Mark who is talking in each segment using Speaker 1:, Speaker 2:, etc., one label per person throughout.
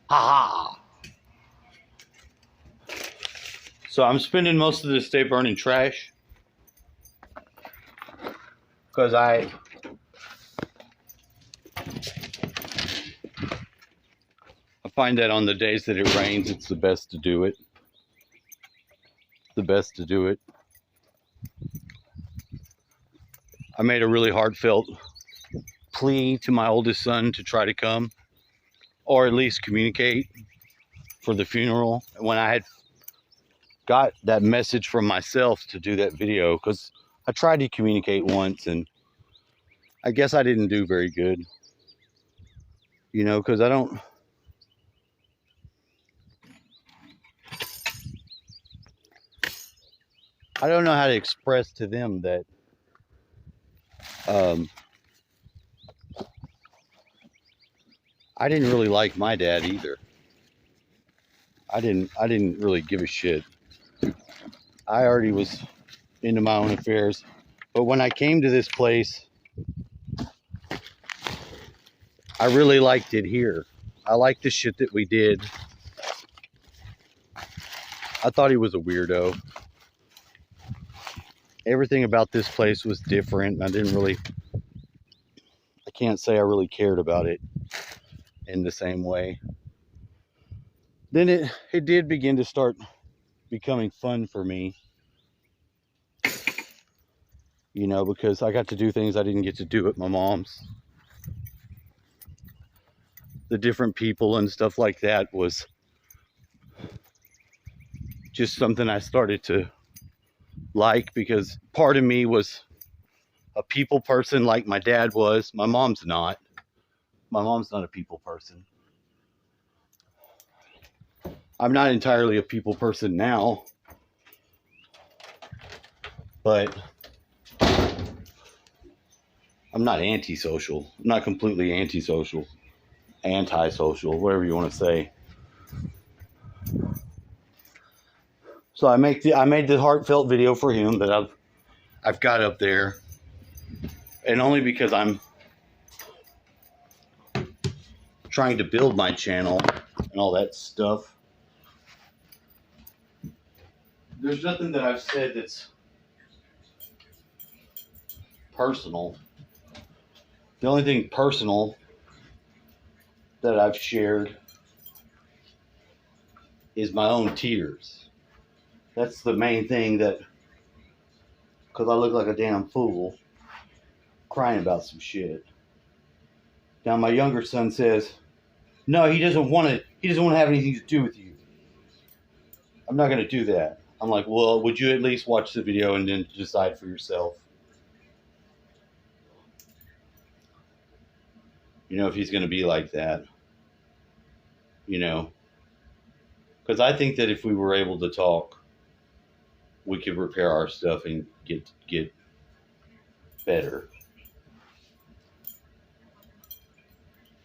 Speaker 1: Ha ha. So I'm spending most of this day burning trash because I find that on the days that it rains, it's the best to do it. The best to do it. I made a really heartfelt plea to my oldest son to try to come, or at least communicate for the funeral. When I had got that message from myself to do that video, because I tried to communicate once and I guess I didn't do very good, you know, because I don't know how to express to them that um, I didn't really like my dad either. I didn't really give a shit. I already was into my own affairs. But when I came to this place, I really liked it here. I liked the shit that we did. I thought he was a weirdo. Everything about this place was different. I can't say I really cared about it in the same way. Then it did begin to start becoming fun for me, you know, because I got to do things I didn't get to do at my mom's. The different people and stuff like that was just something I started to like, because part of me was a people person like my dad was. My mom's not. My mom's not a people person. I'm not entirely a people person now, but I'm not antisocial. I'm not completely antisocial, whatever you want to say. So I made the heartfelt video for him that I've got up there, and only because I'm trying to build my channel and all that stuff. There's nothing that I've said that's personal. The only thing personal that I've shared is my own tears. That's the main thing, that because I look like a damn fool crying about some shit. Now my younger son says, no, he doesn't want to have anything to do with you. I'm not going to do that. I'm like, well, would you at least watch the video and then decide for yourself? You know, if he's going to be like that, you know, because I think that if we were able to talk, we could repair our stuff and get better.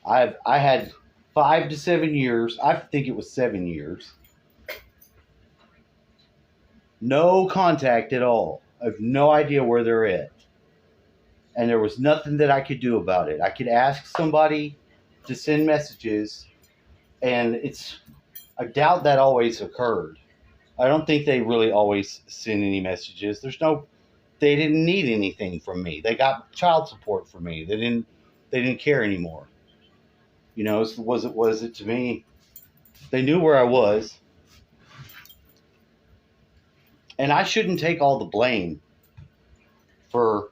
Speaker 1: I had 5 to 7 years. I think it was 7 years. No contact at all. I have no idea where they're at. And there was nothing that I could do about it. I could ask somebody to send messages, and I doubt that always occurred. I don't think they really always send any messages. They didn't need anything from me. They got child support from me. They didn't care anymore. You know, was it to me? They knew where I was. And I shouldn't take all the blame for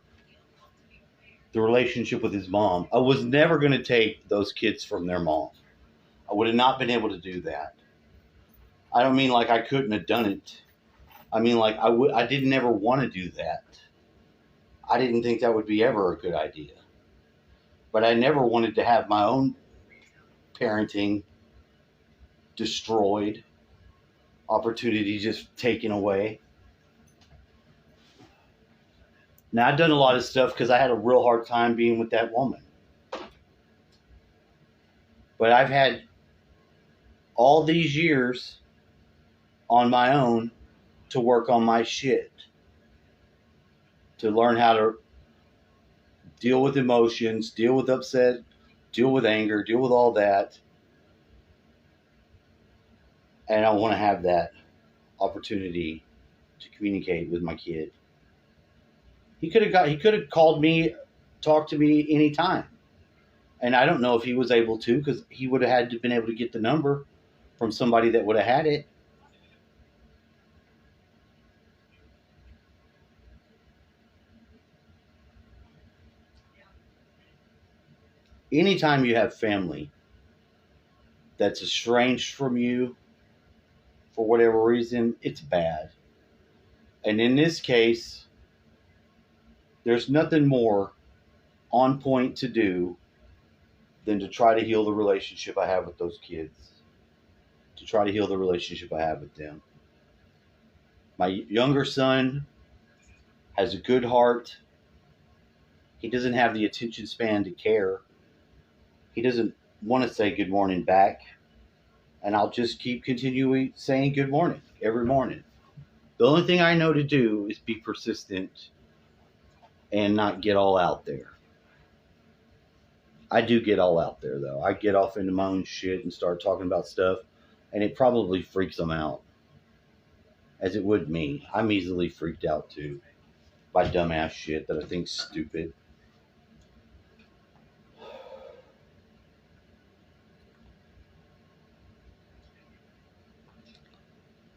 Speaker 1: the relationship with his mom. I was never going to take those kids from their mom. I would have not been able to do that. I don't mean like I couldn't have done it. I mean like I didn't ever want to do that. I didn't think that would be ever a good idea. But I never wanted to have my own parenting destroyed, opportunity just taken away. Now, I've done a lot of stuff because I had a real hard time being with that woman. But I've had all these years on my own to work on my shit, to learn how to deal with emotions, deal with upset, deal with anger, deal with all that. And I want to have that opportunity to communicate with my kid. He could have called me, talked to me anytime. And I don't know if he was able to, because he would have had to been able to get the number from somebody that would have had it. Anytime you have family that's estranged from you for whatever reason, it's bad. And in this case, there's nothing more on point to do than to try to heal the relationship I have with those kids, to try to heal the relationship I have with them. My younger son has a good heart. He doesn't have the attention span to care. He doesn't want to say good morning back. And I'll just keep continuing saying good morning every morning. The only thing I know to do is be persistent and not get all out there. I do get all out there, though. I get off into my own shit and start talking about stuff, and it probably freaks them out, as it would me. I'm easily freaked out, too, by dumbass shit that I think's stupid.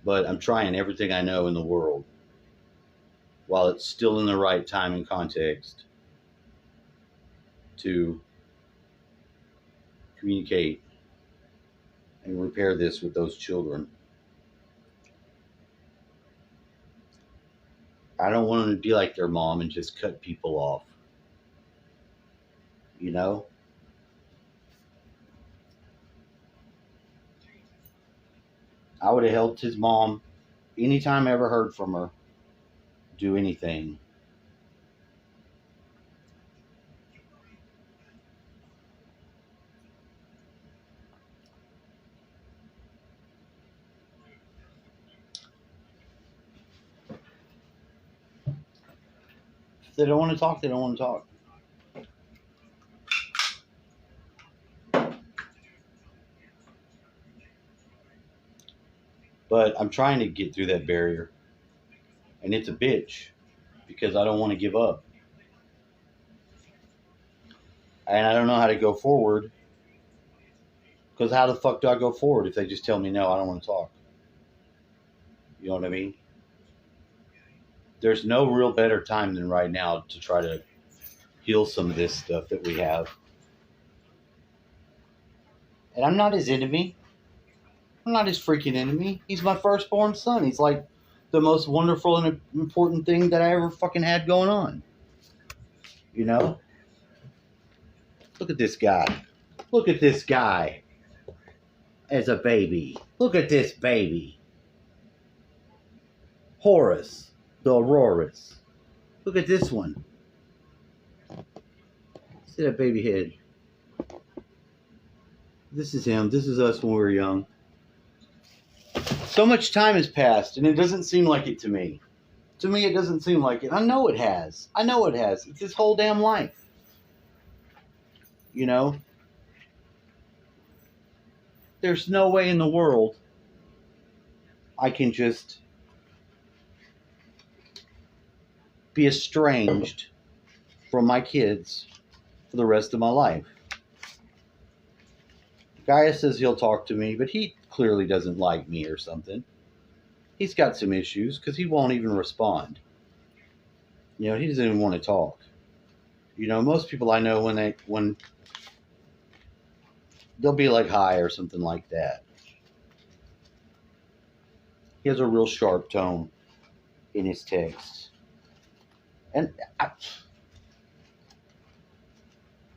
Speaker 1: But I'm trying everything I know in the world, while it's still in the right time and context, to communicate and repair this with those children. I don't want them to be like their mom and just cut people off. You know? I would have helped his mom anytime I ever heard from her do anything. If they don't want to talk, they don't want to talk. But I'm trying to get through that barrier. And it's a bitch because I don't want to give up. And I don't know how to go forward. Because how the fuck do I go forward if they just tell me, no, I don't want to talk? You know what I mean? There's no real better time than right now to try to heal some of this stuff that we have. And I'm not his enemy. I'm not his freaking enemy. He's my firstborn son. He's like the most wonderful and important thing that I ever fucking had going on. You know? Look at this guy. Look at this guy as a baby. Look at this baby. Horus, the Aurorus. Look at this one. See that baby head. This is him. This is us when we were young. So much time has passed, and it doesn't seem like it to me. To me, it doesn't seem like it. I know it has. I know it has. It's his whole damn life. You know? There's no way in the world I can just be estranged from my kids for the rest of my life. Gaia says he'll talk to me, but he clearly doesn't like me or something. He's got some issues because he won't even respond. You know, he doesn't even want to talk. You know, most people I know when they'll be like hi or something like that. He has a real sharp tone in his texts. And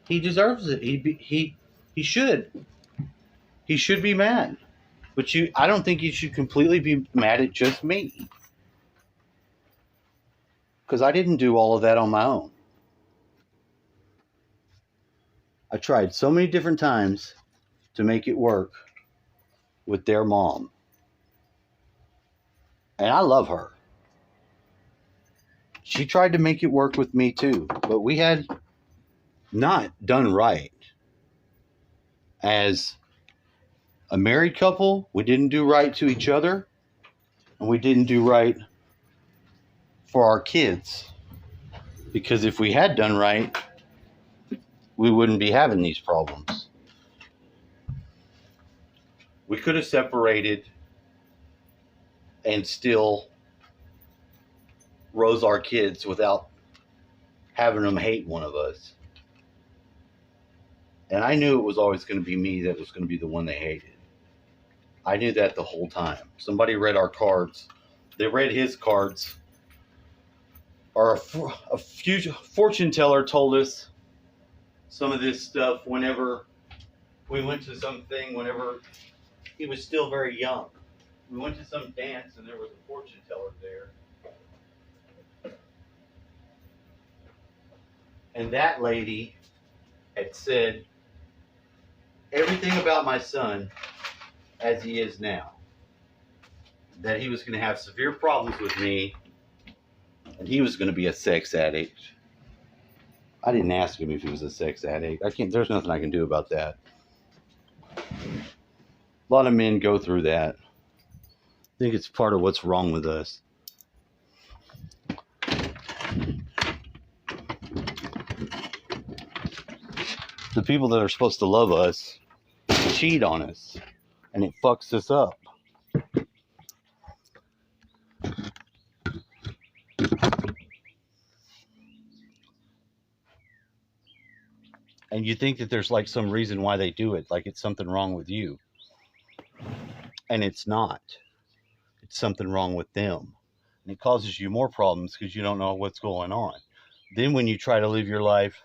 Speaker 1: he deserves it. He should. He should be mad. But I don't think you should completely be mad at just me. Because I didn't do all of that on my own. I tried so many different times to make it work with their mom. And I love her. She tried to make it work with me too. But we had not done right as a married couple, we didn't do right to each other, and we didn't do right for our kids. Because if we had done right, we wouldn't be having these problems. We could have separated and still rose our kids without having them hate one of us. And I knew it was always going to be me that was going to be the one they hated. I knew that the whole time. Somebody read our cards. They read his cards. Or a fortune teller told us some of this stuff whenever we went to something, whenever he was still very young. We went to some dance and there was a fortune teller there. And that lady had said everything about my son as he is now. That he was going to have severe problems with me and he was going to be a sex addict. I didn't ask him if he was a sex addict. There's nothing I can do about that. A lot of men go through that. I think it's part of what's wrong with us. The people that are supposed to love us cheat on us, and it fucks us up. And you think that there's like some reason why they do it, like it's something wrong with you. And it's not. It's something wrong with them. And it causes you more problems because you don't know what's going on. Then when you try to live your life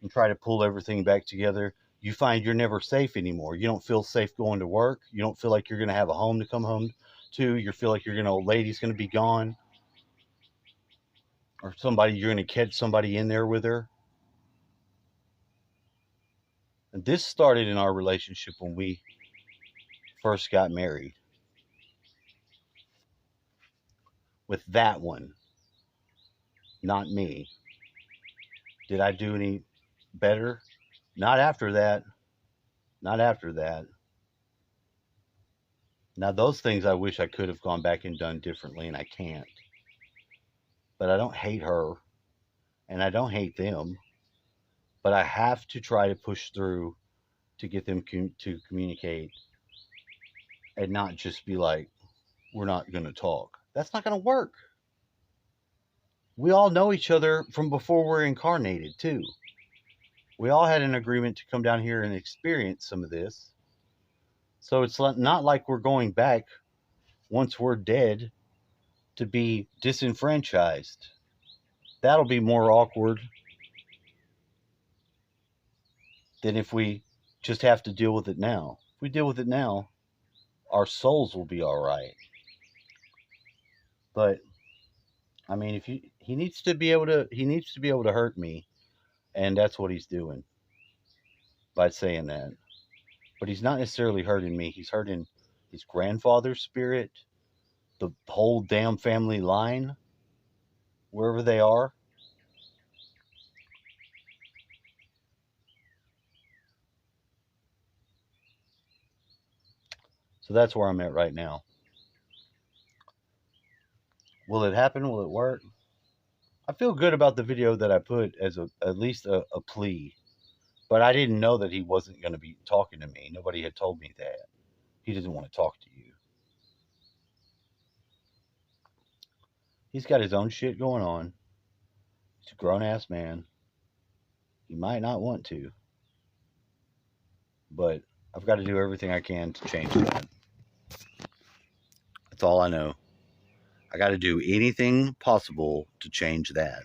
Speaker 1: and try to pull everything back together, you find you're never safe anymore. You don't feel safe going to work. You don't feel like you're going to have a home to come home to. You feel like old lady's going to be gone. Or you're going to catch somebody in there with her. And this started in our relationship when we first got married. With that one. Not me. Did I do any better? Not after that. Not after that. Now, those things I wish I could have gone back and done differently, and I can't. But I don't hate her, and I don't hate them. But I have to try to push through to get them to communicate and not just be like, we're not going to talk. That's not going to work. We all know each other from before we're incarnated, too. We all had an agreement to come down here and experience some of this. So it's not like we're going back once we're dead to be disenfranchised. That'll be more awkward than if we just have to deal with it now. If we deal with it now, our souls will be all right. But I mean, he needs to be able to hurt me, and that's what he's doing by saying that. But he's not necessarily hurting me. He's hurting his grandfather's spirit, the whole damn family line, wherever they are. So that's where I'm at right now. Will it happen? Will it work? I feel good about the video that I put as at least a plea. But I didn't know that he wasn't going to be talking to me. Nobody had told me that. He doesn't want to talk to you. He's got his own shit going on. He's a grown-ass man. He might not want to. But I've got to do everything I can to change that. That's all I know. I got to do anything possible to change that.